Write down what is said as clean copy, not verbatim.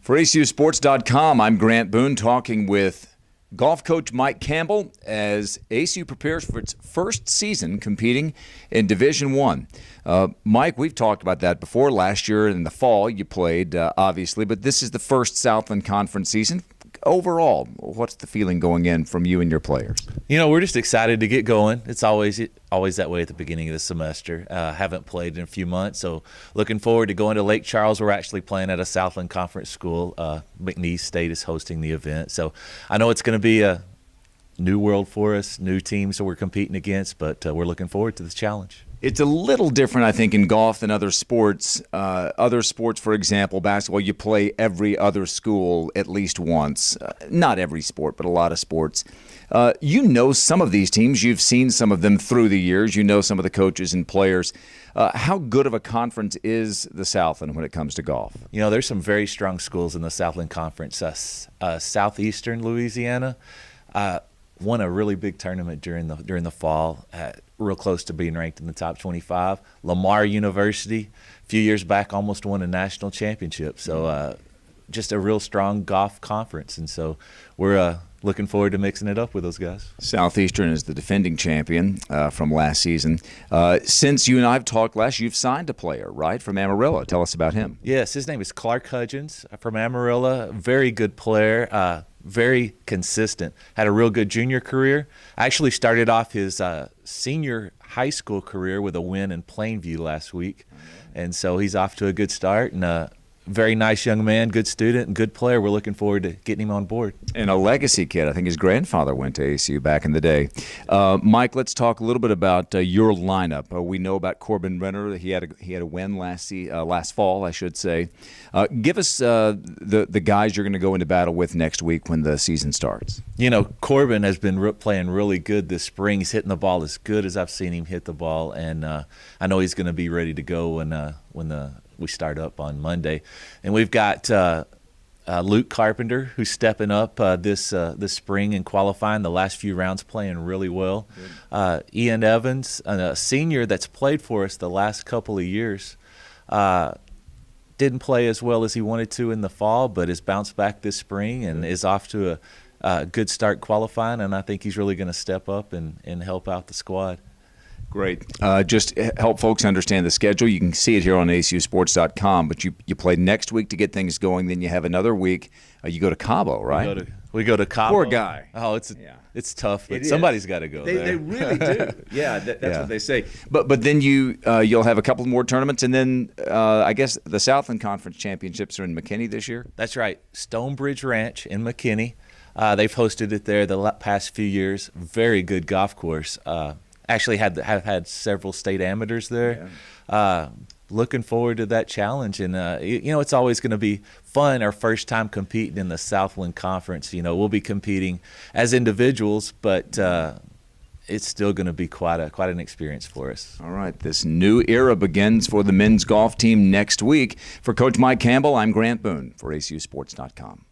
For ACUsports.com, I'm Grant Boone talking with golf coach Mike Campbell as ACU prepares for its first season competing in Division I. Mike, we've talked about that before. Last year in the fall you played, obviously, but this is the first Southland Conference season. Overall, what's the feeling going in from you and your players? You know, we're just excited to get going. It's always that way at the beginning of the semester. Haven't played in a few months, so looking forward to going to Lake Charles. We're actually playing at a Southland Conference school. McNeese State is hosting the event, so I know it's going to be a new world for us, new teams that we're competing against, but we're looking forward to this challenge. It's a little different, I think, in golf than other sports. Other sports, for example, basketball, you play every other school at least once. Not every sport, but a lot of sports. You know some of these teams. You've seen some of them through the years. You know some of the coaches and players. How good of a conference is the Southland when it comes to golf? You know, there's some very strong schools in the Southland Conference. Southeastern Louisiana won a really big tournament during the fall. Real close to being ranked in the top 25. Lamar University, a few years back, almost won a national championship. So just a real strong golf conference. And so we're looking forward to mixing it up with those guys. Southeastern is the defending champion from last season. Since you and I have talked last, you've signed a player, right, from Amarillo. Tell us about him. Yes, his name is Clark Hudgens from Amarillo. Very good player. Very consistent. Had a real good junior career. Actually started off his senior high school career with a win in Plainview last week. And so he's off to a good start, and very nice young man, good student, and good player. We're looking forward to getting him on board. And a legacy kid. I think his grandfather went to ACU back in the day. Mike, let's talk a little bit about your lineup. We know about Corbin Renner. He had a win last fall, I should say. Give us the guys you're going to go into battle with next week when the season starts. You know, Corbin has been playing really good this spring. He's hitting the ball as good as I've seen him hit the ball, and I know he's going to be ready to go when we start up on Monday. And we've got Luke Carpenter, who's stepping up this spring in qualifying, the last few rounds playing really well. Ian Evans, a senior that's played for us the last couple of years, didn't play as well as he wanted to in the fall, but has bounced back this spring and is off to a good start qualifying, and I think he's really going to step up and help out the squad. Great. Just help folks understand the schedule. You can see it here on ACUsports.com, but you play next week to get things going. Then you have another week. You go to Cabo, right? We go to Cabo. Poor guy. Oh, it's tough, but somebody's got to go there. They really do. Yeah, that's what they say. But then you'll have a couple more tournaments, and then I guess the Southland Conference Championships are in McKinney this year? That's right. Stonebridge Ranch in McKinney. They've hosted it there the past few years. Very good golf course. Actually have had several state amateurs there. Yeah. Looking forward to that challenge, and you know, it's always going to be fun. Our first time competing in the Southland Conference. You know, we'll be competing as individuals, but it's still going to be quite an experience for us. All right, this new era begins for the men's golf team next week. For Coach Mike Campbell, I'm Grant Boone for ACUsports.com.